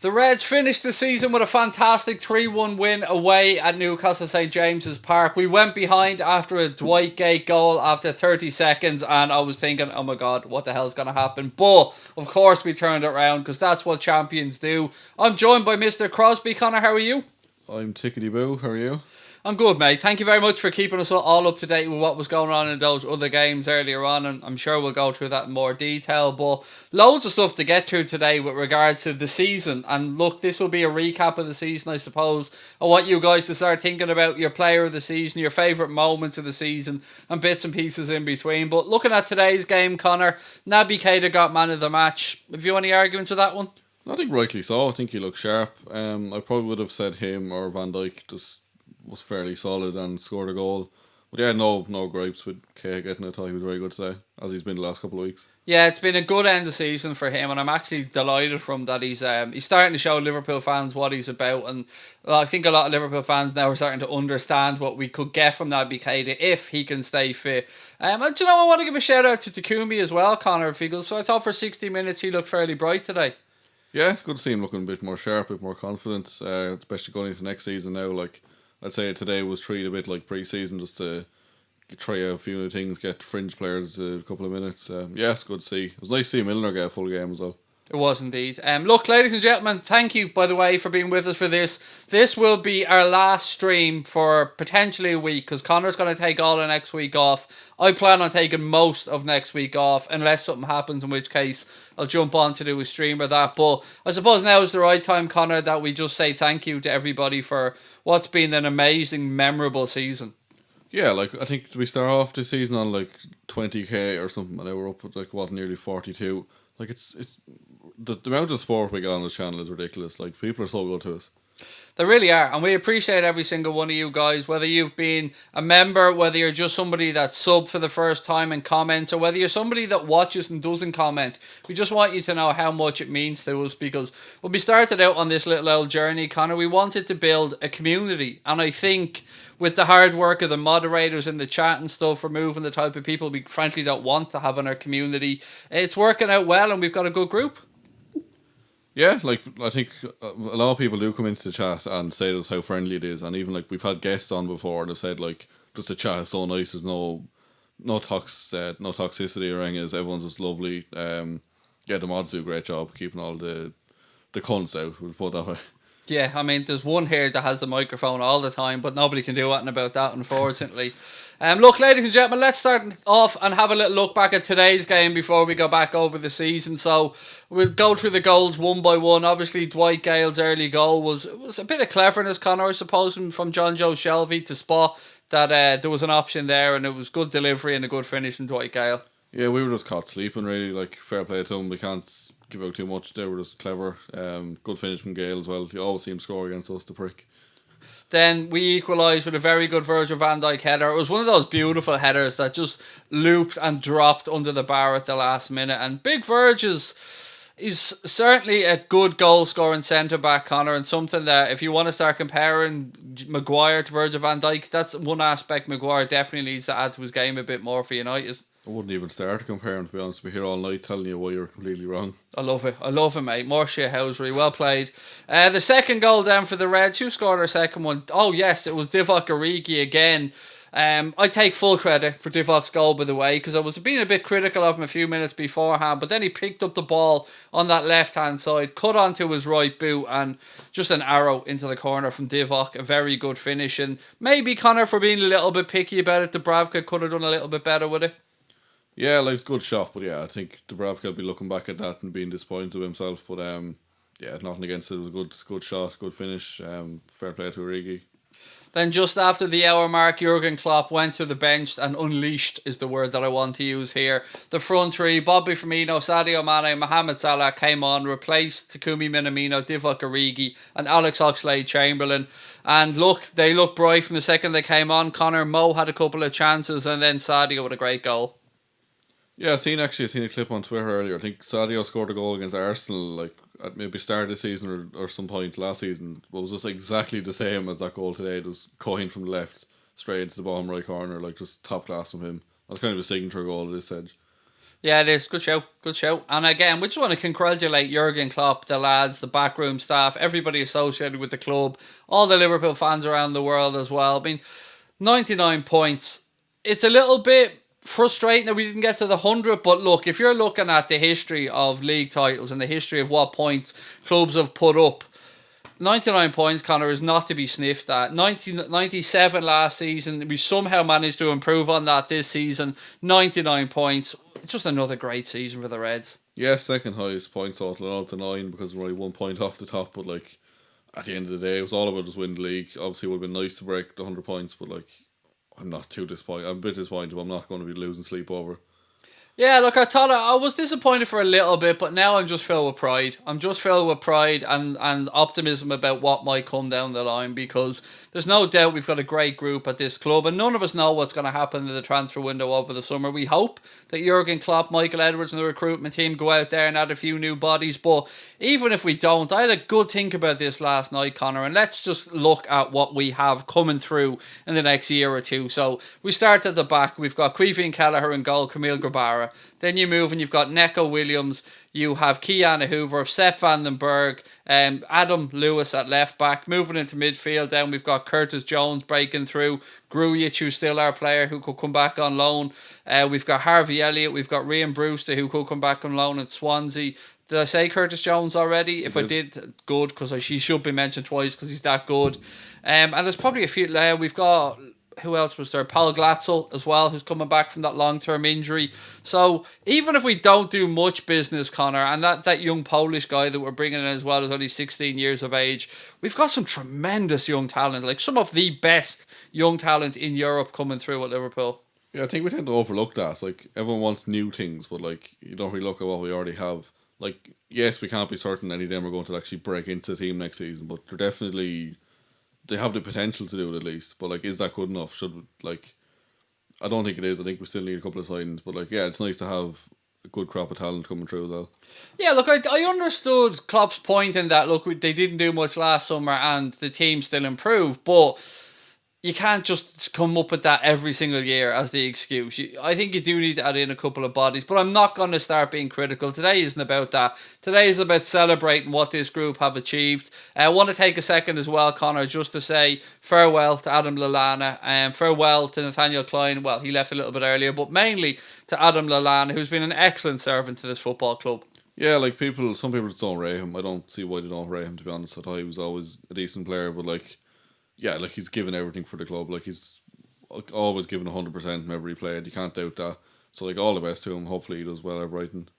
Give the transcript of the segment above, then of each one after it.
The Reds finished the season with a fantastic 3-1 win away at Newcastle St James's Park. We went behind after a Dwight Gate goal after 30 seconds, and I was thinking, oh my god, what the hell's going to happen? But, of course, we turned it around because that's what champions do. I'm joined by Mr. Crosby. Connor, how are you? I'm tickety boo. How are you? I'm good, mate. Thank you very much for keeping us all up to date with what was going on in those other games earlier on, and I'm sure we'll go through that in more detail. But loads of stuff to get through today with regards to the season. And look, this will be a recap of the season, I suppose. I want you guys to start thinking about your player of the season, your favourite moments of the season, and bits and pieces in between. But looking at today's game, Connor, Naby Keita got man of the match. Have you any arguments with that one? I think rightly so. I think he looked sharp. I probably would have said him or Van Dijk just was fairly solid and scored a goal. But yeah, no gripes with Kay getting it. I thought he was very good today, as he's been the last couple of weeks. Yeah, it's been a good end of season for him, and I'm actually delighted from that. He's starting to show Liverpool fans what he's about, and I think a lot of Liverpool fans now are starting to understand what we could get from Naby Keita if he can stay fit. And do you know, I want to give a shout out to Takumi as well, Connor Figgles. So I thought for 60 minutes he looked fairly bright today. Yeah, it's good to see him looking a bit more sharp, a bit more confident, especially going into next season now. Like, I'd say today was treated a bit like pre-season, just to try out a few new things, get fringe players a couple of minutes. Yeah, it's good to see. It was nice to see Milner get a full game as well. It was indeed. Look, ladies and gentlemen, thank you, by the way, for being with us for this. This will be our last stream for potentially a week, because Connor's going to take all the next week off. I plan on taking most of next week off, unless something happens, in which case I'll jump on to do a stream or that. But I suppose now is the right time, Connor, that we just say thank you to everybody for what's been an amazing, memorable season. Yeah, like, I think we start off the season on like 20k or something, and now we're up at like, what, nearly 42. Like, it's the amount of sport we got on this channel is ridiculous. Like, people are so good to us. They really are, and we appreciate every single one of you guys, whether you've been a member, whether you're just somebody that subbed for the first time and comments, or whether you're somebody that watches and doesn't comment. We just want you to know how much it means to us, because when we started out on this little old journey, Connor, we wanted to build a community, and I think with the hard work of the moderators in the chat and stuff, removing the type of people we frankly don't want to have in our community, it's working out well, and we've got a good group. Yeah, like, I think a lot of people do come into the chat and say to us how friendly it is, and even like we've had guests on before and they've said like just the chat is so nice, there's no toxicity or anything, everyone's just lovely. Yeah, the mods do a great job keeping all the cunts out, we'll put it that way. Yeah, I mean, there's one here that has the microphone all the time, but nobody can do anything about that, unfortunately. Look, ladies and gentlemen, let's start off and have a little look back at today's game before we go back over the season. So we'll go through the goals one by one. Obviously, Dwight Gale's early goal was a bit of cleverness, Connor, I suppose, from John Joe Shelby to spot that there was an option there, and it was good delivery and a good finish from Dwight Gale. Yeah, we were just caught sleeping, really. Like, fair play to them. We can't give out too much. They were just clever. Good finish from Gale as well. You always see him score against us, the prick. Then we equalised with a very good Virgil van Dijk header. It was one of those beautiful headers that just looped and dropped under the bar at the last minute. And Big Virg is certainly a good goal-scoring centre-back, Connor, and something that if you want to start comparing Maguire to Virgil van Dijk, that's one aspect Maguire definitely needs to add to his game a bit more for United. I wouldn't even start to compare him, to be honest. We're here all night telling you why you're completely wrong. I love it, mate. More shithousery. Well played. The second goal down for the Reds. Who scored our second one? Oh, yes, it was Divock Origi again. I take full credit for Divock's goal, by the way, because I was being a bit critical of him a few minutes beforehand, but then he picked up the ball on that left-hand side, cut onto his right boot, and just an arrow into the corner from Divock. A very good finish, and maybe, Connor, for being a little bit picky about it, Dubravka could have done a little bit better with it. Yeah, like, it's a good shot, but yeah, I think Dubravka will be looking back at that and being disappointed with himself, but yeah, nothing against it. It was a good shot, good finish. Fair play to Origi. Then just after the hour mark, Jurgen Klopp went to the bench and unleashed is the word that I want to use here. The front three, Bobby Firmino, Sadio Mane, Mohamed Salah came on, replaced Takumi Minamino, Divock Origi and Alex Oxlade-Chamberlain. And look, they looked bright from the second they came on. Connor Mo had a couple of chances and then Sadio with a great goal. Yeah, I seen a clip on Twitter earlier. I think Sadio scored a goal against Arsenal like at maybe start of the season or some point last season. But it was just exactly the same as that goal today. Just Cohen from the left, straight into the bottom right corner, like just top class from him. That's kind of a signature goal at this stage. Yeah, it is. Good show. Good show. And again, we just want to congratulate Jurgen Klopp, the lads, the backroom staff, everybody associated with the club, all the Liverpool fans around the world as well. I mean, 99 points. It's a little bit frustrating that we didn't get to the 100, but look, if you're looking at the history of league titles and the history of what points clubs have put up, 99 points, Connor, is not to be sniffed at. 97 last season. We somehow managed to improve on that this season. 99 points. It's just another great season for the Reds. Yeah, second highest point total, all to 9 because we're only 1 point off the top. But like at the end of the day, it was all about just winning the league. Obviously, it would have been nice to break the 100 points, but like I'm not too disappointed. I'm a bit disappointed, but I'm not going to be losing sleep over. Yeah, look, I thought I was disappointed for a little bit, but now I'm just filled with pride. I'm just filled with pride and optimism about what might come down the line, because there's no doubt we've got a great group at this club, and none of us know what's going to happen in the transfer window over the summer. We hope that Jurgen Klopp, Michael Edwards and the recruitment team go out there and add a few new bodies, but even if we don't, I had a good think about this last night, Connor, and let's just look at what we have coming through in the next year or two. So we start at the back. We've got Queefy Kelleher in goal, Camille Grabara. Then you move and you've got Neco Williams, you have Kiana Hoover, Sepp van den Berg, Adam Lewis at left back. Moving into midfield, then we've got Curtis Jones breaking through, Grujic, who's still our player, who could come back on loan. We've got Harvey Elliott, we've got Ryan Brewster, who could come back on loan at Swansea. Did I say Curtis Jones already? If I did, good, because he should be mentioned twice because he's that good. And there's probably a few. We've got, who else was there? Paul Glatzel as well, who's coming back from that long-term injury. So even if we don't do much business, Connor, and that young Polish guy that we're bringing in as well is only 16 years of age, we've got some tremendous young talent, like some of the best young talent in Europe coming through at Liverpool. Yeah, I think we tend to overlook that. Like everyone wants new things, but like you don't really look at what we already have. Like, yes, we can't be certain any of them are going to actually break into the team next season, but they're definitely, they have the potential to do it at least. But like, is that good enough? I don't think it is. I think we still need a couple of signings. But like, yeah, it's nice to have a good crop of talent coming through as well. Yeah, look, I understood Klopp's point in that, look, they didn't do much last summer and the team still improved, but you can't just come up with that every single year as the excuse. I think you do need to add in a couple of bodies, but I'm not going to start being critical. Today isn't about that. Today is about celebrating what this group have achieved. I want to take a second as well, Connor, just to say farewell to Adam Lallana and farewell to Nathaniel Klein. Well, he left a little bit earlier, but mainly to Adam Lallana, who's been an excellent servant to this football club. Yeah, like some people just don't rate him. I don't see why they don't rate him, to be honest. I thought he was always a decent player, but like, yeah, like he's given everything for the club. Like he's always given 100% whenever he played. You can't doubt that. So like all the best to him. Hopefully he does well at Brighton.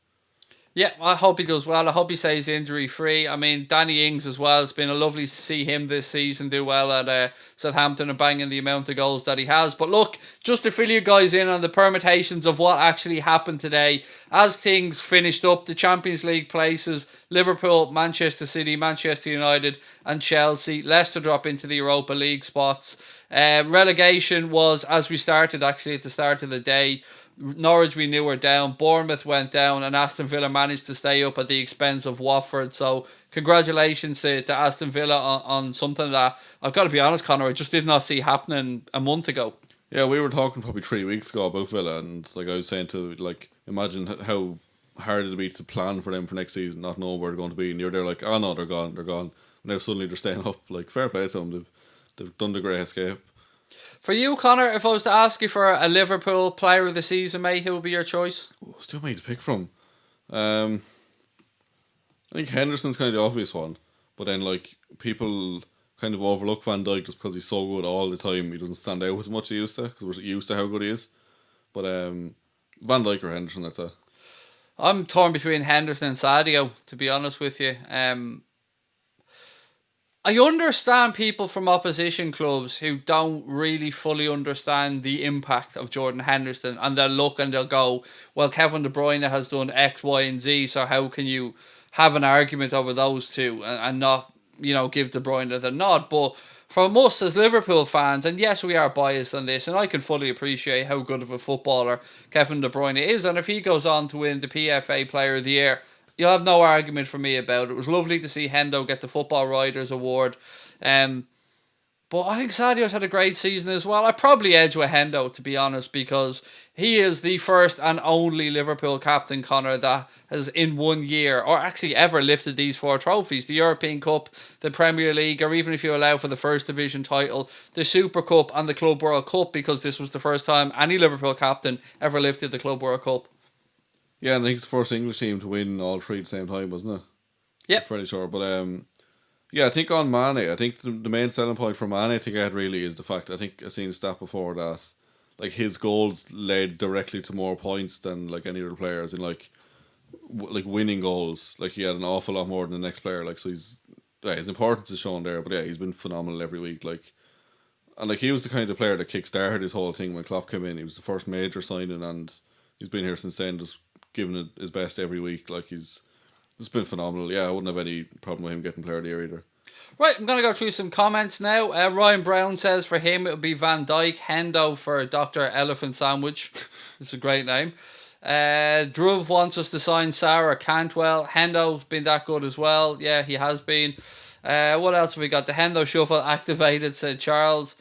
Yeah, I hope he does well. I hope he stays injury free. I mean, Danny Ings as well. It's been a lovely to see him this season do well at Southampton and banging the amount of goals that he has. But look, just to fill you guys in on the permutations of what actually happened today, as things finished up, the Champions League places, Liverpool, Manchester City, Manchester United and Chelsea. Leicester drop into the Europa League spots. Relegation was, as we started actually at the start of the day, Norwich we knew were down, Bournemouth went down, and Aston Villa managed to stay up at the expense of Watford. So congratulations to Aston Villa on something that, I've got to be honest, Connor, I just did not see happening a month ago. Yeah, we were talking probably 3 weeks ago about Villa, and like I was saying to, like, imagine how hard it'd be to plan for them for next season, not knowing where they're going to be, and you're there like, oh no, they're gone. And now suddenly they're staying up. Like, fair play to them, they've done the great escape. For you, Connor, if I was to ask you for a Liverpool player of the season, mate, who would be your choice? Oh, still made to pick from. I think Henderson's kind of the obvious one, but then like people kind of overlook Van Dijk just because he's so good all the time. He doesn't stand out as much as he used to because we're used to how good he is. But Van Dijk or Henderson, that's it. I'm torn between Henderson and Sadio, to be honest with you. I understand people from opposition clubs who don't really fully understand the impact of Jordan Henderson, and they'll look and they'll go, well, Kevin De Bruyne has done X, Y and Z, so how can you have an argument over those two and not, give De Bruyne the nod? But from us as Liverpool fans, and yes, we are biased on this, and I can fully appreciate how good of a footballer Kevin De Bruyne is, and if he goes on to win the PFA Player of the Year, you'll have no argument from me about it. It was lovely to see Hendo get the Football Writers Award. But But I think Sadio's had a great season as well. I probably edge with Hendo, to be honest, because he is the first and only Liverpool captain, Connor, that has in 1 year, or actually ever, lifted these 4 trophies. The European Cup, the Premier League, or even if you allow for the First Division title, the Super Cup and the Club World Cup, because this was the first time any Liverpool captain ever lifted the Club World Cup. Yeah, and I think it's the first English team to win all 3 at the same time, wasn't it? Yep. I'm fairly sure. But yeah, I think on Mane, I think the main selling point for Mane to get really is the fact, I think I've seen a stat before that like his goals led directly to more points than like any other players in like winning goals. Like he had an awful lot more than the next player. Like so his importance is shown there. But yeah, he's been phenomenal every week. Like and like he was the kind of player that kick-started his whole thing when Klopp came in. He was the first major signing, and he's been here since then, just giving it his best every week. Like it's been phenomenal. Yeah, I wouldn't have any problem with him getting player of the year either. Right, I'm going to go through some comments now. Ryan Brown says for him it would be Van Dijk. Hendo for Dr. Elephant Sandwich. It's a great name. Druv wants us to sign Sarah Cantwell. Hendo's been that good as well. Yeah, he has been. What else have we got? The Hendo Shuffle activated, said Charles.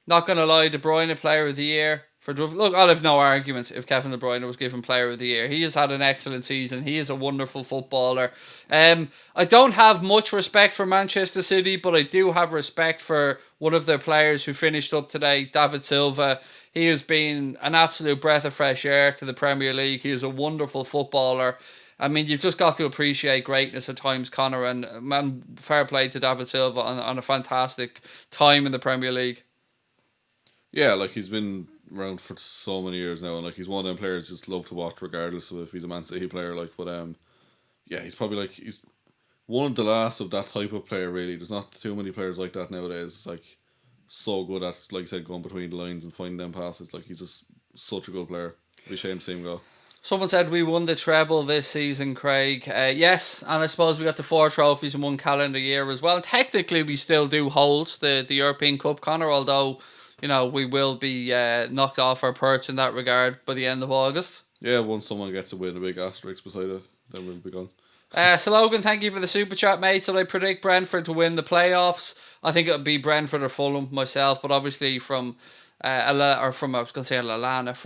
Not going to lie, De Bruyne player of the year. For Druv. Look, I'll have no argument if Kevin De Bruyne was given player of the year. He has had an excellent season. He is a wonderful footballer. I don't have much respect for Manchester City, but I do have respect for one of their players who finished up today, David Silva. He has been an absolute breath of fresh air to the Premier League. He is a wonderful footballer. I mean, you've just got to appreciate greatness at times, Connor, and man, fair play to David Silva on a fantastic time in the Premier League. Yeah, like he's been around for so many years now, and like he's one of them players just love to watch regardless of if he's a Man City player. Like, but yeah, he's probably like he's one of the last of that type of player. Really, there's not too many players like that nowadays. It's like so good at, like I said, going between the lines and finding them passes. Like he's just such a good player. It'd be a shame to see him go. Someone said we won the treble this season, Craig. Yes, and I suppose we got the 4 trophies in 1 calendar year as well. And technically, we still do hold the European Cup, Connor, although, you know, we will be knocked off our perch in that regard by the end of August. Yeah, once someone gets to win a big asterisk beside it, then we'll be gone. Slogan, thank you for the super chat, mate. So I predict Brentford to win the playoffs. I think it would be Brentford or Fulham myself, but obviously from from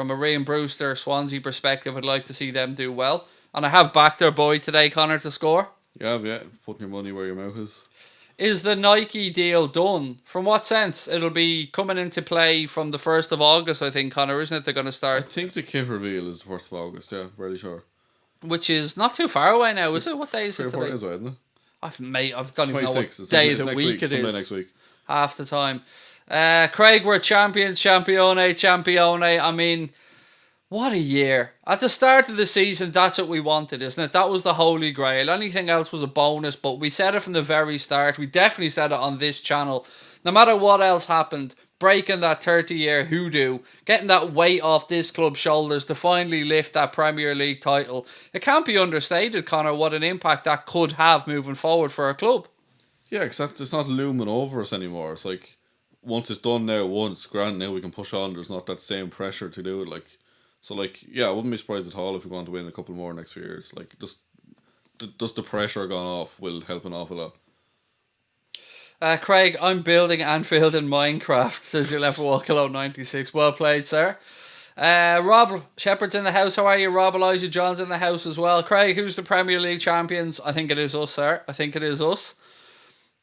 a Raheem Brewster Swansea perspective, I'd like to see them do well. And I have backed their boy today, Connor, to score. Yeah, putting your money where your mouth is. Is the Nike deal done? From what sense? It'll be coming into play from the 1st of August, I think, Connor, isn't it? They're going to start. I think the kit reveal is the 1st of August, yeah, really sure. Which is not too far away now, is it? What day is it today? Is, isn't it? I don't even know what day of the week it is. Next week. Half the time. Craig, we're champions, champione. I mean, what a year. At the start of the season, that's what we wanted, isn't it? That was the holy grail. Anything else was a bonus, but we said it from the very start. We definitely said it on this channel. No matter what else happened, breaking that 30-year hoodoo, getting that weight off this club's shoulders to finally lift that Premier League title. It can't be understated, Connor, what an impact that could have moving forward for our club. Yeah, except it's not looming over us anymore. It's like, once it's done now, grand, now we can push on. There's not that same pressure to do it. Like, so like, yeah, I wouldn't be surprised at all if we want to win a couple more next few years. Like, just the pressure gone off will help an awful lot. Craig, I'm building Anfield in Minecraft, says you'll ever walk alone 96. Well played, sir. Rob Shepherd's in the house. How are you, Rob? Elijah John's in the house as well. Craig, who's the Premier League champions? I think it is us, sir. I think it is us.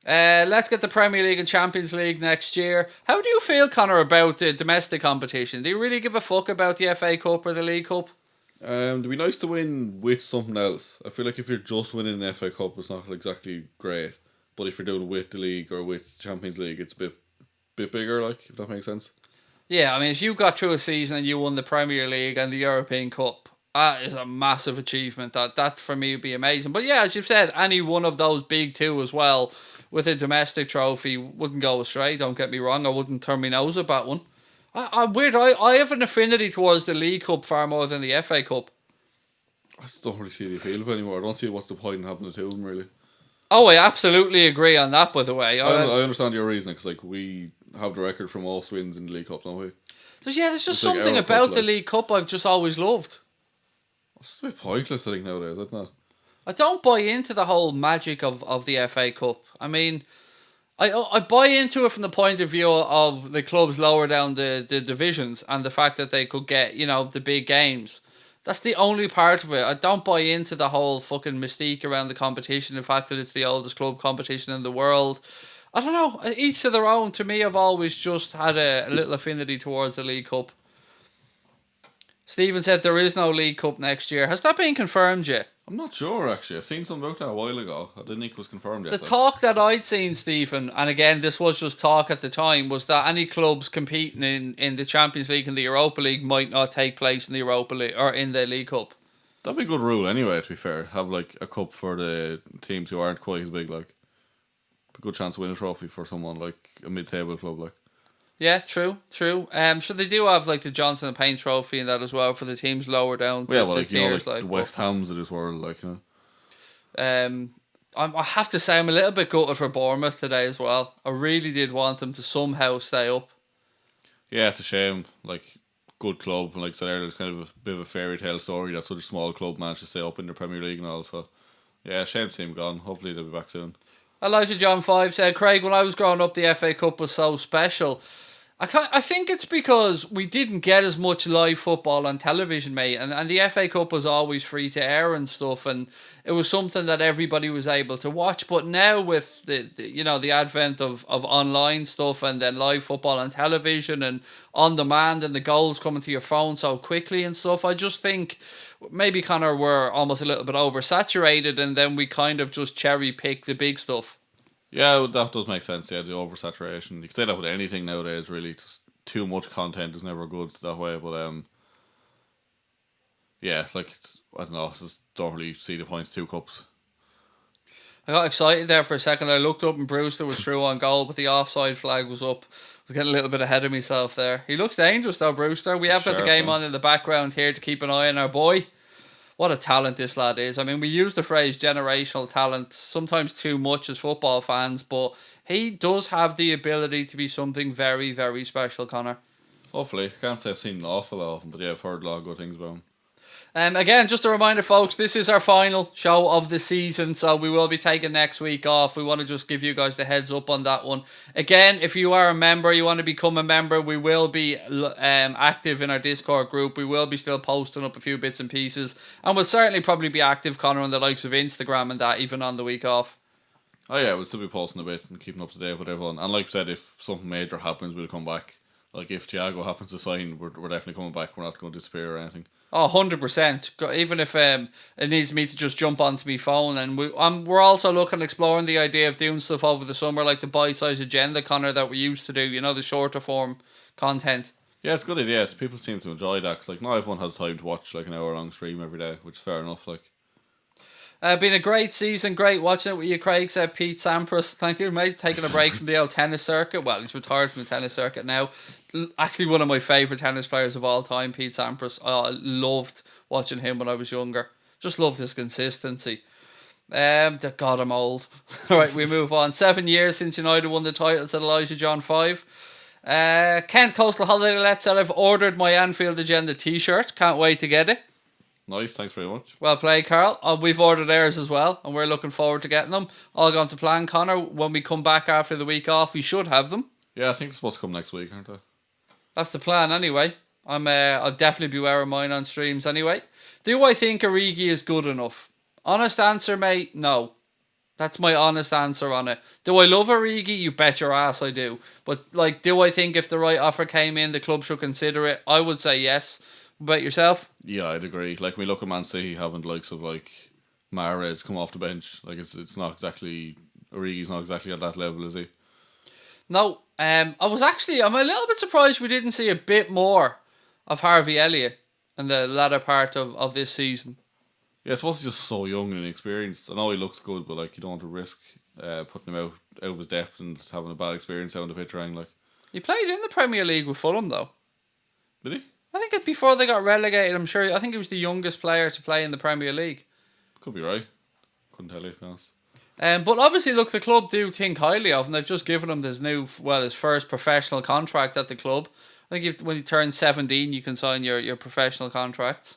Let's get the Premier League and Champions League next year. How do you feel, Connor, about the domestic competition? Do you really give a fuck about the FA Cup or the League Cup? It'd be nice to win with something else. I feel like if you're just winning an FA Cup, it's not exactly great. But if you're doing it with the League or with Champions League, it's a bit bigger, like, if that makes sense. Yeah, I mean, if you got through a season and you won the Premier League and the European Cup, that is a massive achievement. That for me would be amazing. But yeah, as you've said, any one of those big two as well with a domestic trophy wouldn't go astray. Don't get me wrong. I wouldn't turn my nose at that one. I'm weird. I have an affinity towards the League Cup far more than the FA Cup. I just don't really see the appeal of it anymore. I don't see what's the point in having the two of them, really. Oh, I absolutely agree on that, by the way. I understand your reasoning, because like, we have the record for most wins in the League Cup, don't we? There's just something like about the League Cup I've just always loved. It's a bit pointless, I think, nowadays, isn't it? I don't buy into the whole magic of the FA Cup. I mean, I buy into it from the point of view of the clubs lower down the divisions and the fact that they could get, the big games. That's the only part of it. I don't buy into the whole fucking mystique around the competition, the fact that it's the oldest club competition in the world. I don't know. Each to their own. To me, I've always just had a little affinity towards the League Cup. Stephen said there is no League Cup next year. Has that been confirmed yet? I'm not sure, actually. I seen something about that a while ago. I didn't think it was confirmed yet. The talk that I'd seen, Stephen, and again, this was just talk at the time, was that any clubs competing in the Champions League and the Europa League might not take place in the Europa League or in the League Cup. That'd be a good rule anyway, to be fair. Have like a cup for the teams who aren't quite as big, like a good chance to win a trophy for someone like a mid-table club, like. Yeah, true. So they do have like the Johnson and Payne Trophy and that as well for the teams lower down. The tiers, the West Hams of this world, like, I have to say I'm a little bit gutted for Bournemouth today as well. I really did want them to somehow stay up. Yeah, it's a shame. Like, good club, and like I said earlier, it's kind of a bit of a fairy tale story that such a small club managed to stay up in the Premier League and all. So, yeah, shame to see him gone. Hopefully they'll be back soon. Elijah John 5 said, Craig, when I was growing up, the FA Cup was so special. I think it's because we didn't get as much live football on television, mate, and the FA Cup was always free to air and stuff, and it was something that everybody was able to watch. But now with the advent of online stuff and then live football on television and on demand and the goals coming to your phone so quickly and stuff, I just think maybe Connor we're almost a little bit oversaturated, and then we kind of just cherry pick the big stuff. Yeah, that does make sense, yeah, the oversaturation. You can say that with anything nowadays, really. Just too much content is never good that way, but yeah, like, I don't know, I just don't really see the point of two cups. I got excited there for a second. I looked up and Brewster was through on goal, but the offside flag was up. I was getting a little bit ahead of myself there. He looks dangerous though, Brewster. We have got the game on in the background here to keep an eye on our boy. What a talent this lad is. I mean, we use the phrase generational talent sometimes too much as football fans, but he does have the ability to be something very, very special, Connor. Hopefully. I can't say I've seen an awful lot of him, but yeah, I've heard a lot of good things about him. Again, just a reminder, folks, this is our final show of the season, so we will be taking next week off. We want to just give you guys the heads up on that one. Again, if you are a member, you want to become a member, we will be active in our Discord group. We will be still posting up a few bits and pieces, and we'll certainly probably be active, Connor, on the likes of Instagram and that, even on the week off. Oh yeah, we'll still be posting a bit and keeping up to date with everyone. And like I said, if something major happens, we'll come back. Like if Thiago happens to sign, we're definitely coming back. We're not going to disappear or anything. Oh, 100%. Even if it needs me to just jump onto my phone. And we're also looking, exploring the idea of doing stuff over the summer, like the bite-sized agenda, Connor, that we used to do, the shorter form content. Yeah, it's a good idea. People seem to enjoy that, because like, not everyone has time to watch like an hour-long stream every day, which is fair enough. Like, been a great season, great watching it with you, Craig, said Pete Sampras. Thank you, mate. Taking a break from the old tennis circuit. Well, he's retired from the tennis circuit now. Actually, one of my favourite tennis players of all time, Pete Sampras. I loved watching him when I was younger. Just loved his consistency. God, I'm old. All right, we move on. 7 years since United won the title, said Elijah John 5. Kent Coastal Holiday Let said, I've ordered my Anfield Agenda t-shirt. Can't wait to get it. Nice, thanks very much. Well played, Carl. We've ordered ours as well, and we're looking forward to getting them. All gone to plan, Connor. When we come back after the week off, we should have them. Yeah, I think they're supposed to come next week, aren't they? That's the plan, anyway. I'll definitely be wearing mine on streams anyway. Do I think Origi is good enough? Honest answer, mate, no. That's my honest answer on it. Do I love Origi? You bet your ass I do. But, like, do I think if the right offer came in, the club should consider it? I would say yes. About yourself? Yeah, I'd agree. Like, we look at Man City having likes of like Mahrez come off the bench. Like, it's not exactly, Origi's not exactly at that level, is he? No. I'm a little bit surprised we didn't see a bit more of Harvey Elliott in the latter part of this season. Yeah, I suppose he's just so young and inexperienced. I know he looks good, but like, you don't want to risk putting him out of his depth and having a bad experience out on the pitch or anything, like. He played in the Premier League with Fulham, though. Did he? I think it's before they got relegated. I think he was the youngest player to play in the Premier League. Could be right. Couldn't tell you, to be honest. But obviously, look, the club do think highly of him. They've just given him his first professional contract at the club. I think when you turn 17, you can sign your professional contracts.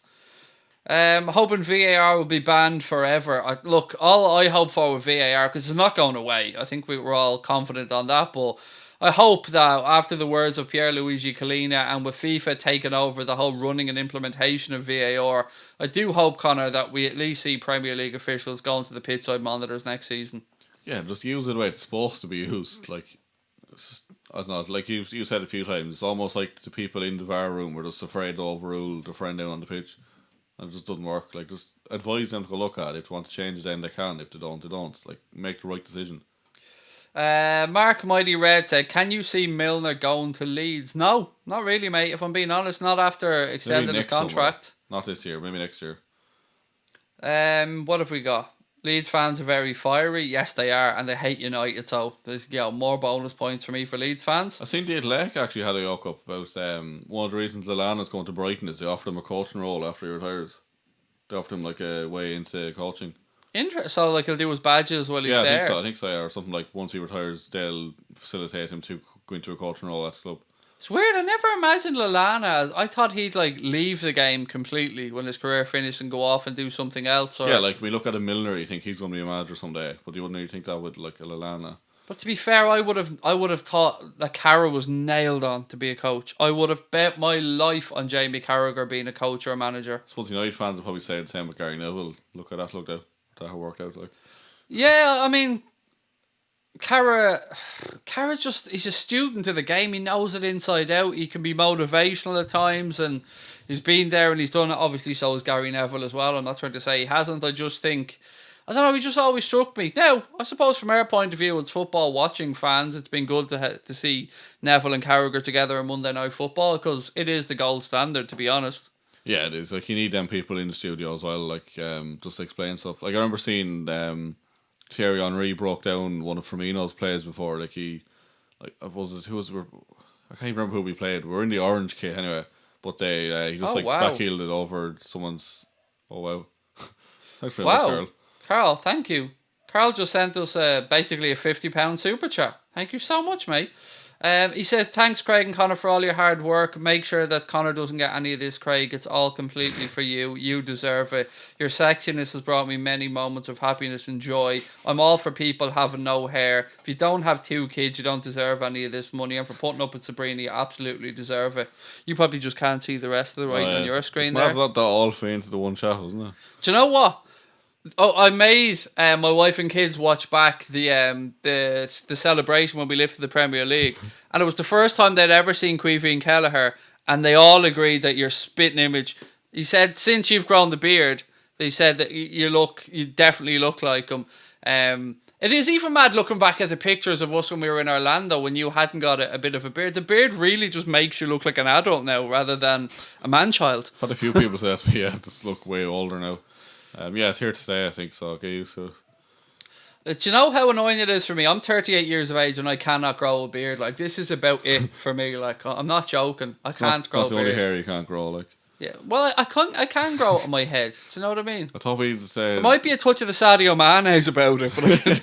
Hoping VAR will be banned forever. Look, all I hope for with VAR, because it's not going away. I think we're all confident on that, but I hope that after the words of Pierluigi Collina and with FIFA taking over the whole running and implementation of VAR, I do hope, Connor, that we at least see Premier League officials going to the pitside monitors next season. Yeah, just use it the way it's supposed to be used. Like, it's just, I don't know, like you said a few times, it's almost like the people in the VAR room were just afraid to overrule the friend down on the pitch. And it just doesn't work. Like, just advise them to go look at it. If they want to change it, then they can. If they don't, they don't. Like, make the right decision. Mark Mighty Red said, can you see Milner going to Leeds? No, not really, mate. If I'm being honest, not after extending his contract. Not this year, maybe next year. What have we got? Leeds fans are very fiery. Yes, they are, and they hate United. So there's more bonus points for me for Leeds fans. I seen the Athletic actually had a yoke up about one of the reasons Lallana's going to Brighton is they offered him a coaching role after he retires. They offered him like a way into coaching. So like he'll do his badges while he's there. I think so. Yeah, or something like once he retires, they'll facilitate him to go into a coaching role at the club. It's weird. I never imagined Lallana. I thought he'd like leave the game completely when his career finished and go off and do something else. Or... Yeah, like we look at a Milner, you think he's going to be a manager someday, but you wouldn't really think that with like a Lallana. But to be fair, I would have thought that Carroll was nailed on to be a coach. I would have bet my life on Jamie Carragher being a coach or a manager. I suppose United fans would probably say the same with Gary Neville. Look at that, that how it worked out like. Yeah, I mean, Carra's just, he's a student of the game. He knows it inside out. He can be motivational at times, and he's been there and he's done it. Obviously, so has Gary Neville as well. I'm not trying to say he hasn't. I just think, I don't know, he just always struck me. Now, I suppose from our point of view as football watching fans, it's been good to see Neville and Carragher together on Monday Night Football, because it is the gold standard, to be honest. Yeah, it is. Like, you need them people in the studio as well, like, just to explain stuff. Like, I remember seeing Thierry Henry broke down one of Firmino's plays before. Like, I can't remember who we played. We were in the orange kit anyway, but he just backheeled it over someone's. Oh wow! Thanks very much, Carl. Carl, thank you. Carl just sent us basically a £50 super chat. Thank you so much, mate. He says, thanks, Craig and Connor, for all your hard work. Make sure that Connor doesn't get any of this, Craig. It's all completely for you. You deserve it. Your sexiness has brought me many moments of happiness and joy. I'm all for people having no hair. If you don't have 2 kids, you don't deserve any of this money. And for putting up with Sabrina, you absolutely deserve it. You probably just can't see the rest of the writing on your screen there. It's not that all fell into the one chat, wasn't it? Do you know what? Oh, I made my wife and kids watch back the celebration when we lifted the Premier League, and it was the first time they'd ever seen Caoimhín Kelleher, and they all agreed that your spitting image. He said, since you've grown the beard, they said that you definitely look like him. It is even mad looking back at the pictures of us when we were in Orlando when you hadn't got a bit of a beard. The beard really just makes you look like an adult now rather than a man-child. I've had a few people say that to me, yeah, just look way older now. Yeah, it's here to stay, I think, so I'll get used to it. Do you know how annoying it is for me? I'm 38 years of age and I cannot grow a beard. Like, this is about it for me. Like, I'm not joking. I can't grow a beard. It's not the only hair you can't grow, like. Yeah, well, I can grow it on my head. Do you know what I mean? I thought we'd say... There might be a touch of the Sadio mayonnaise about it, but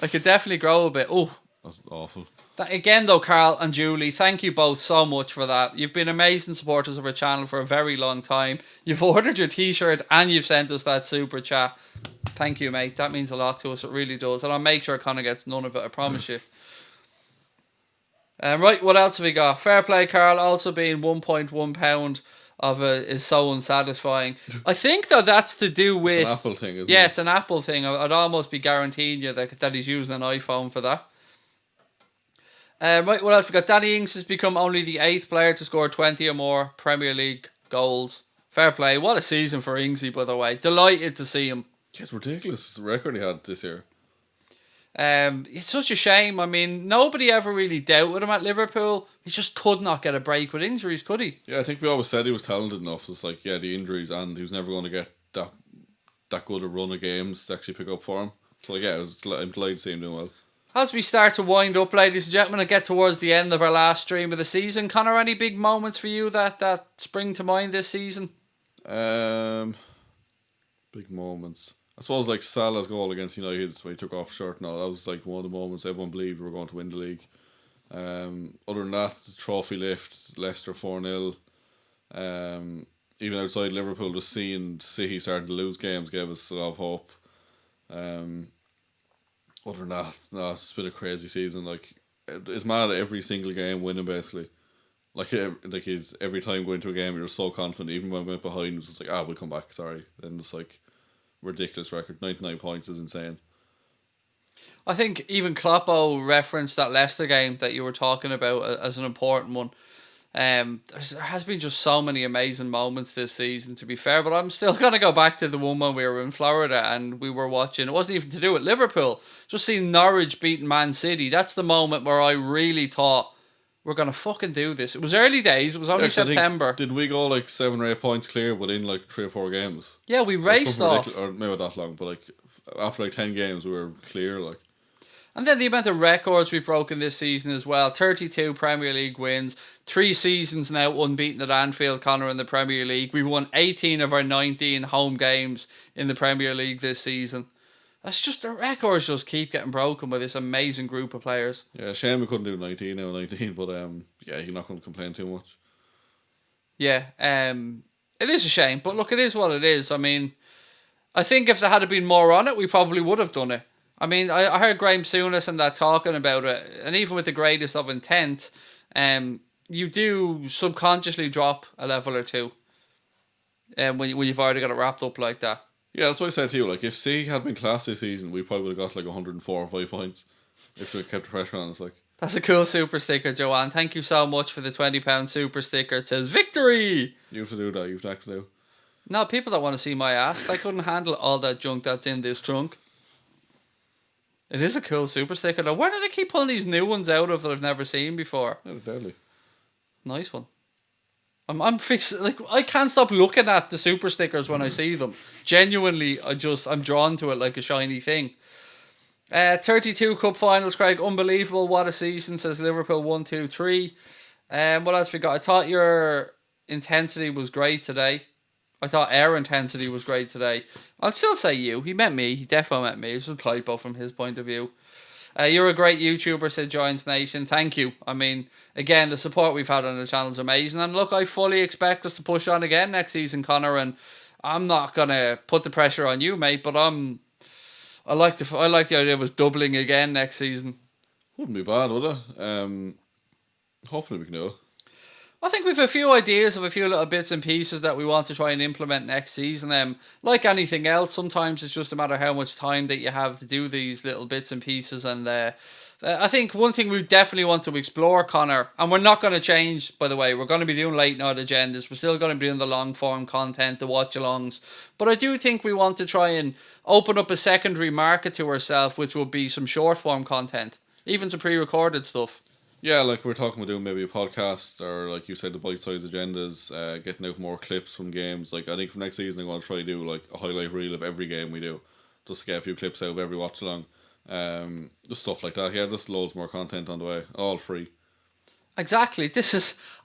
I could definitely grow a bit. Oh, that's awful. Again, though, Carl and Julie, thank you both so much for that. You've been amazing supporters of our channel for a very long time. You've ordered your t-shirt and you've sent us that super chat. Thank you, mate. That means a lot to us. It really does. And I'll make sure Connor gets none of it, I promise you. Right, what else have we got? Fair play, Carl. Also being £1.1 of it is so unsatisfying. I think, though, that's to do with... It's an Apple thing, isn't it? Yeah, it's an Apple thing. I'd almost be guaranteeing you that he's using an iPhone for that. Right, what else we got? Danny Ings has become only the 8th player to score 20 or more Premier League goals. Fair play. What a season for Ingsy, by the way. Delighted to see him. It's ridiculous. It's the record he had this year. It's such a shame. I mean, nobody ever really doubted him at Liverpool. He just could not get a break with injuries, could he? Yeah, I think we always said he was talented enough. It's like, yeah, the injuries, and he was never going to get that good a run of games to actually pick up for him. So, like, yeah, I'm delighted to see him doing well. As we start to wind up, ladies and gentlemen, and get towards the end of our last stream of the season, Connor, any big moments for you that spring to mind this season? Big moments. I suppose like Salah's goal against United when he took off shirt. No, that was like one of the moments everyone believed we were going to win the league. Other than that, the trophy lift, Leicester 4-0. even outside Liverpool, just seeing City starting to lose games gave us a lot of hope. Other than that, no, it's been a crazy season. Like, it's mad every single game winning basically. He's every time going into a game, you're so confident. Even when we went behind, it was just like, we'll come back. Sorry. Then it's like ridiculous record. 99 points is insane. I think even Kloppo referenced that Leicester game that you were talking about as an important one. There has been just so many amazing moments this season, to be fair, but I'm still going to go back to the one when we were in Florida and we were watching. It wasn't even to do with Liverpool. Just seeing Norwich beating Man City. That's the moment where I really thought, we're going to fucking do this. It was early days. It was only September. Did we go like 7 or 8 points clear within like 3 or 4 games? Yeah, we raced off. Or maybe not that long, but like after like 10 games, we were clear. Like. And then the amount of records we've broken this season as well. 32 Premier League wins. 3 seasons now unbeaten at Anfield, Connor, in the Premier League. We've won 18 of our 19 home games in the Premier League this season. That's just, the records just keep getting broken by this amazing group of players. Yeah, shame we couldn't do 19 now, 19, but yeah, you're not going to complain too much. Yeah, it is a shame, but look, it is what it is. I mean, I think if there had been more on it, we probably would have done it. I mean, I heard Graham Souness and that talking about it, and even with the greatest of intent, you do subconsciously drop a level or two when you've already got it wrapped up like that. Yeah, that's what I said to you. Like, if City had been class this season, we probably would have got like 104 or 5 points if they kept the pressure on us. Like, that's a cool super sticker, Joanne. Thank you so much for the £20 super sticker. It says victory. You have to do that. You have to actually do. No, people that want to see my ass, I couldn't handle all that junk that's in this trunk. It is a cool super sticker though. Where do they keep pulling these new ones out of that I've never seen before? Yeah, deadly. Nice one. I'm fixed. Like, I can't stop looking at the super stickers when I see them. Genuinely, I'm drawn to it like a shiny thing. 32 cup finals, Craig. Unbelievable. What a season, says Liverpool 1, 2, 3. What else we got? I thought your intensity was great today. I thought our intensity was great today. I'll still say you. He meant me. He definitely meant me. It's a typo from his point of view. You're a great YouTuber, said Giants Nation. Thank you. I mean, again, the support we've had on the channel is amazing. And look, I fully expect us to push on again next season, Connor. And I'm not going to put the pressure on you, mate. But I like the idea of us doubling again next season. Wouldn't be bad, would it? Hopefully we can do it. I think we've a few ideas of a few little bits and pieces that we want to try and implement next season. Like anything else, sometimes it's just a matter of how much time that you have to do these little bits and pieces. And I think one thing we definitely want to explore, Connor, and we're not going to change, by the way, we're going to be doing late night agendas. We're still going to be doing the long form content, the watch-alongs. But I do think we want to try and open up a secondary market to ourselves, which will be some short form content, even some pre-recorded stuff. Yeah, like we're talking about doing maybe a podcast or, like you said, the bite-sized agendas, getting out more clips from games. Like, I think for next season I'm going to try to do like a highlight reel of every game we do, just to get a few clips out of every watch-along. Just stuff like that. Yeah, just loads more content on the way, all free. Exactly.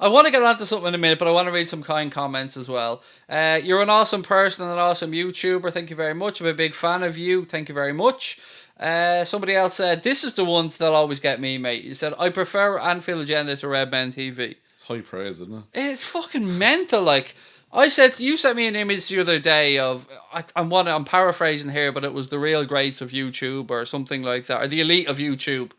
I want to get onto something in a minute, but I want to read some kind comments as well. You're an awesome person and an awesome YouTuber. Thank you very much. I'm a big fan of you. Thank you very much. Somebody else said, this is the ones that always get me, mate. He said, I prefer Anfield Agenda to Red Men TV. It's high praise, isn't it? It's fucking mental. Like, I said, you sent me an image the other day of, I'm paraphrasing here, but it was the real greats of YouTube or something like that, or the elite of YouTube.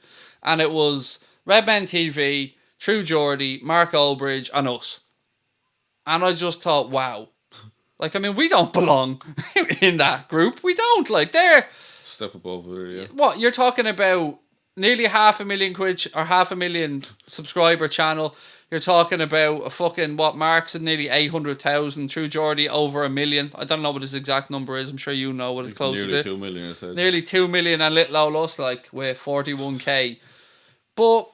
And it was Red Men TV, True Geordie, Mark Olbridge, and us. And I just thought, wow. Like, I mean, we don't belong in that group. We don't. Like, they're... Step above there, yeah. What, you're talking about nearly 500,000 quid or 500,000 subscriber channel. You're talking about a fucking, Mark's at nearly 800,000. True Geordie over 1 million. I don't know what his exact number is. I'm sure you know what it's close to. Nearly 2 million, I said. Nearly 2 million and little old us, like, with 41k. But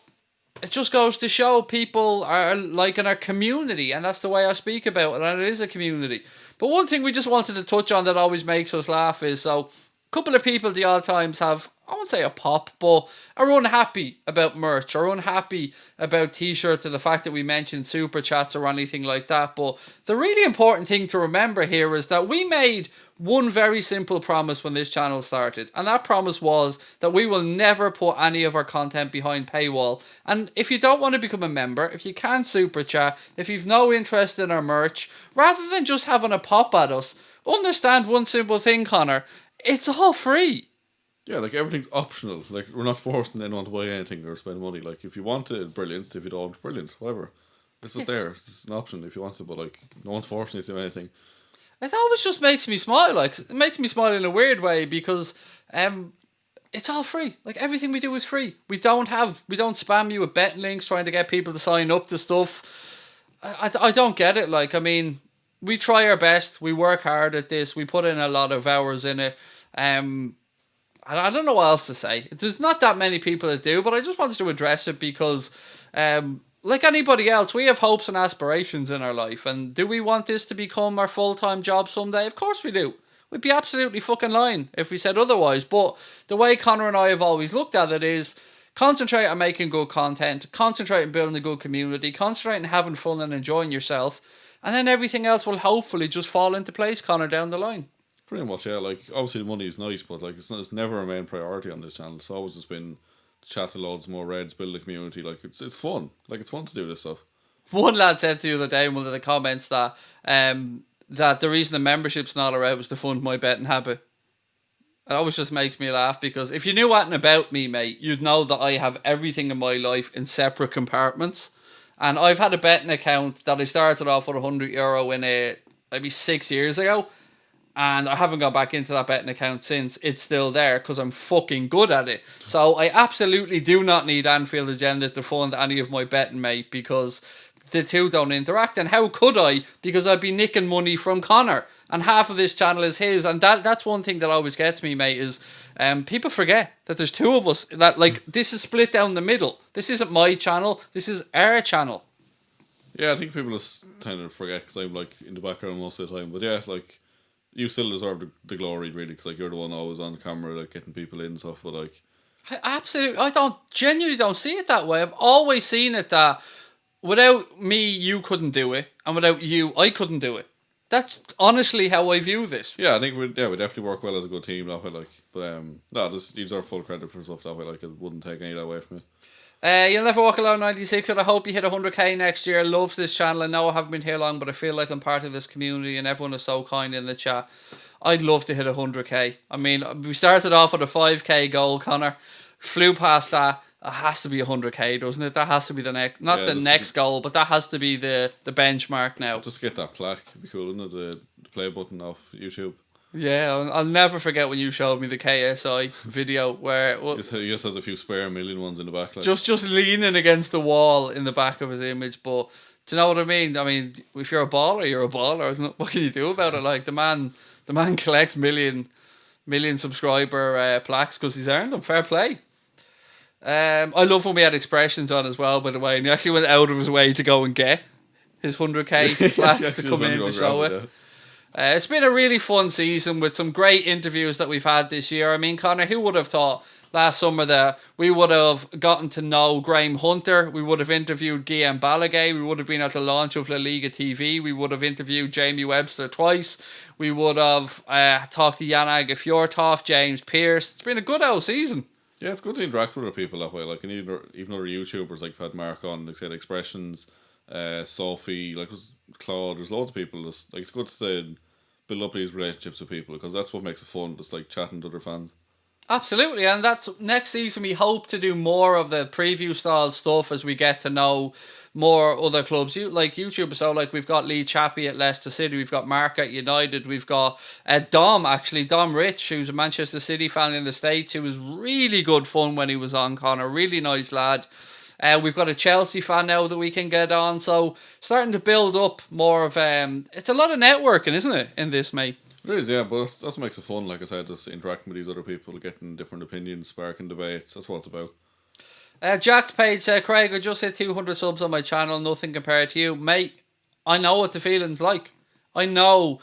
it just goes to show people are like in our community, and that's the way I speak about it, and it is a community. But one thing we just wanted to touch on that always makes us laugh is, so... couple of people the odd times have I won't say a pop, but are unhappy about merch, are unhappy about t-shirts, or the fact that we mentioned super chats or anything like that. But the really important thing to remember here is that we made one very simple promise when this channel started, and that promise was that we will never put any of our content behind paywall. And if you don't want to become a member, if you can't super chat, if you've no interest in our merch, rather than just having a pop at us, understand one simple thing, Connor, it's all free. Yeah, like everything's optional. Like we're not forcing anyone to buy anything or spend money. Like if you want it, brilliant. If you don't, brilliant. Whatever. It's just there. It's an option if you want to, but like no one's forcing you to do anything. It always just makes me smile. Like it makes me smile in a weird way because it's all free. Like everything we do is free. We don't spam you with betting links trying to get people to sign up to stuff. I don't get it. Like I mean, we try our best. We work hard at this. We put in a lot of hours in it. I don't know what else to say. There's not that many people that do, but I just wanted to address it because, like anybody else, we have hopes and aspirations in our life. And do we want this to become our full-time job someday? Of course we do. We'd be absolutely fucking lying if we said otherwise. But the way Connor and I have always looked at it is concentrate on making good content, concentrate on building a good community, concentrate on having fun and enjoying yourself, and then everything else will hopefully just fall into place, Connor, down the line. Pretty much, yeah. Like obviously the money is nice, but like it's never a main priority on this channel. It's always just been to chat to loads more Reds, build a community. Like it's fun. Like it's fun to do this stuff. One lad said the other day in one of the comments that that the reason the membership's not allowed was to fund my betting habit. It always just makes me laugh because if you knew anything about me, mate, you'd know that I have everything in my life in separate compartments. And I've had a betting account that I started off with €100 in maybe 6 years ago. And I haven't gone back into that betting account since. It's still there because I'm fucking good at it. So I absolutely do not need Anfield Agenda to fund any of my betting, mate, because the two don't interact. And how could I? Because I'd be nicking money from Connor. And half of this channel is his. And that's one thing that always gets me, mate, is people forget that there's two of us. That like this is split down the middle. This isn't my channel. This is our channel. Yeah, I think people just tend to forget because I'm like in the background most of the time. But yeah, like you still deserve the glory, really, because like you're the one always on camera, like getting people in and stuff. But like, I genuinely don't see it that way. I've always seen it that without me, you couldn't do it, and without you, I couldn't do it. That's honestly how I view this. Yeah, I think we definitely work well as a good team that way. Like, but no, you deserve full credit for stuff that way. Like, it wouldn't take any of that away from you. You'll never walk alone 96, and I hope you hit 100k next year. Loves this channel. I know I haven't been here long, but I feel like I'm part of this community and everyone is so kind in the chat. I'd love to hit 100k. I mean, we started off with a 5k goal, Connor. Flew past that. It has to be 100k, doesn't it? That has to be the next, not the next goal, but that has to be the benchmark now. Just get that plaque. It'd be cool, isn't it? The play button off YouTube. Yeah, I'll never forget when you showed me the KSI video where he just has a few spare million ones in the back. Like. Just leaning against the wall in the back of his image. But do you know what I mean? I mean, if you're a baller, you're a baller. What can you do about it? Like the man collects million subscriber plaques because he's earned them. Fair play. I love when we had expressions on as well, by the way, and he actually went out of his way to go and get his 100k plaque to come in to show it. It's been a really fun season with some great interviews that we've had this year. I mean, Connor, who would have thought last summer that we would have gotten to know Graham Hunter, we would have interviewed Guillaume Balaguer, we would have been at the launch of La Liga TV, we would have interviewed Jamie Webster twice, we would have talked to Jan Fjortoft, James Pearce. It's been a good old season. Yeah, it's good to interact with other people that way. Like, and even other YouTubers, like we've had Mark on, like said, Expressions, Sophie, like Claude. There's loads of people. Just, like, it's good to build up these relationships with people because that's what makes it fun. Just like chatting to other fans. Absolutely, and that's next season. We hope to do more of the preview style stuff as we get to know more other clubs. Like YouTube, so like we've got Lee Chappie at Leicester City, we've got Mark at United, we've got Dom Rich, who's a Manchester City fan in the States, who was really good fun when he was on, Connor. Really nice lad. We've got a Chelsea fan now that we can get on, so starting to build up more of it's a lot of networking, isn't it, in this, mate? It is, yeah, but that's what makes it fun. Like I said, just interacting with these other people, getting different opinions, sparking debates. That's what it's about. Jack's page said, Craig, I just hit 200 subs on my channel, nothing compared to you. Mate, I know what the feeling's like. I know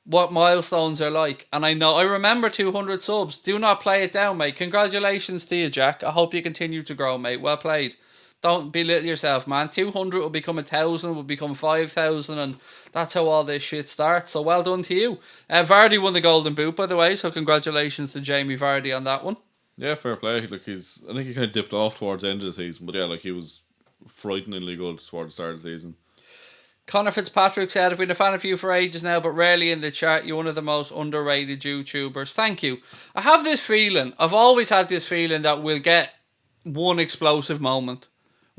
what milestones are like. And I remember 200 subs. Do not play it down, mate. Congratulations to you, Jack. I hope you continue to grow, mate. Well played. Don't belittle yourself, man. 200 will become 1,000, will become 5,000, and that's how all this shit starts. So well done to you. Vardy won the Golden Boot, by the way, so congratulations to Jamie Vardy on that one. Yeah, fair play. Like I think he kind of dipped off towards the end of the season, but yeah, like he was frighteningly good towards the start of the season. Connor Fitzpatrick said, I've been a fan of you for ages now, but rarely in the chat. You're one of the most underrated YouTubers. Thank you. I have this feeling, I've always had this feeling that we'll get one explosive moment.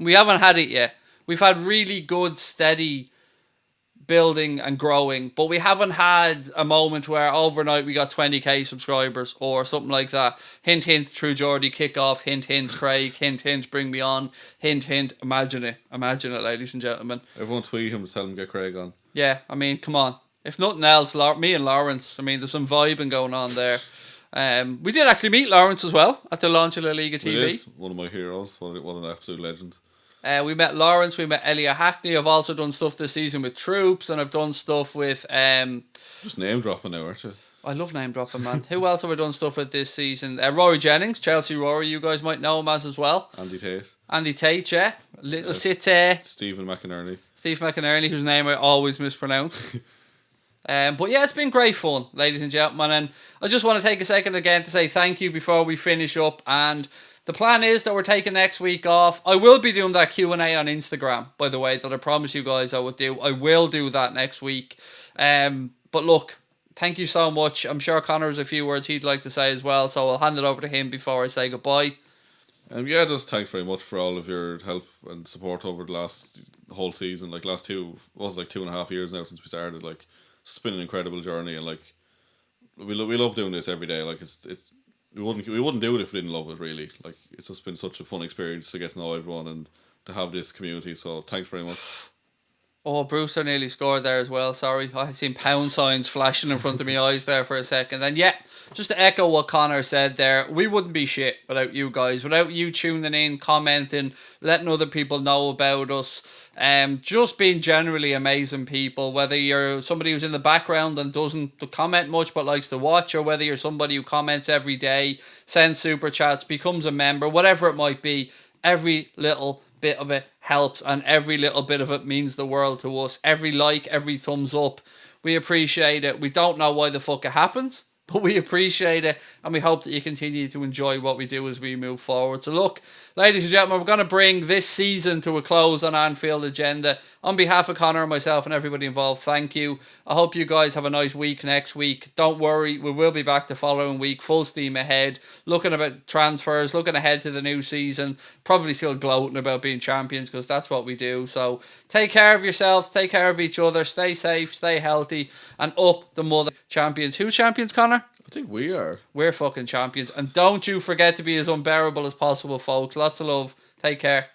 We haven't had it yet. We've had really good, steady building and growing, but we haven't had a moment where overnight we got 20k subscribers or something like that. Hint, hint, True Geordie kickoff. Hint, hint, Craig. Hint, hint, bring me on. Hint, hint, imagine it. Imagine it, ladies and gentlemen. Everyone tweet him to tell him to get Craig on. Yeah, I mean, come on. If nothing else, me and Lawrence, I mean, there's some vibing going on there. We did actually meet Lawrence as well at the launch of La Liga TV. One of my heroes. What an absolute legend. We met Lawrence, we met Elia Hackney. I've also done stuff this season with Troops, and I've done stuff with... Just name dropping now, aren't you? I love name dropping, man. Who else have I done stuff with this season? Rory Jennings, Chelsea Rory, you guys might know him as well. Andy Tate, yeah. Little City. Stephen McInerney. Steve McInerney, whose name I always mispronounce. But yeah, it's been great fun, ladies and gentlemen. And I just want to take a second again to say thank you before we finish up. And the plan is that we're taking next week off. I will be doing that Q&A on Instagram, by the way, that I promised you guys I would do. I will do that next week. But look, thank you so much. I'm sure Connor has a few words he'd like to say as well, so I'll hand it over to him before I say goodbye. Yeah, just thanks very much for all of your help and support over the whole season. Like last 2.5 years now since we started. Like it's been an incredible journey, and like we love doing this every day. Like it's we wouldn't do it if we didn't love it. Really, like it's just been such a fun experience to get to know everyone and to have this community. So thanks very much. Oh, Brewster nearly scored there as well. Sorry, I had seen pound signs flashing in front of my eyes there for a second. And yeah, just to echo what Connor said there, we wouldn't be shit without you guys, without you tuning in, commenting, letting other people know about us. Just being generally amazing people, whether you're somebody who's in the background and doesn't comment much but likes to watch, or whether you're somebody who comments every day, sends super chats, becomes a member, whatever it might be, every little bit of it helps, and every little bit of it means the world to us. Every like, every thumbs up, we appreciate it. We don't know why the fuck it happens, but we appreciate it, and we hope that you continue to enjoy what we do as we move forward. So look, ladies and gentlemen, we're going to bring this season to a close on Anfield Agenda. On behalf of Connor and myself and everybody involved, thank you. I hope you guys have a nice week next week. Don't worry, we will be back the following week, full steam ahead, looking about transfers, looking ahead to the new season, probably still gloating about being champions, because that's what we do. So take care of yourselves, take care of each other, stay safe, stay healthy, and up the mother champions. Who's champions, Connor? I think we are. We're fucking champions. And don't you forget to be as unbearable as possible, folks. Lots of love. Take care.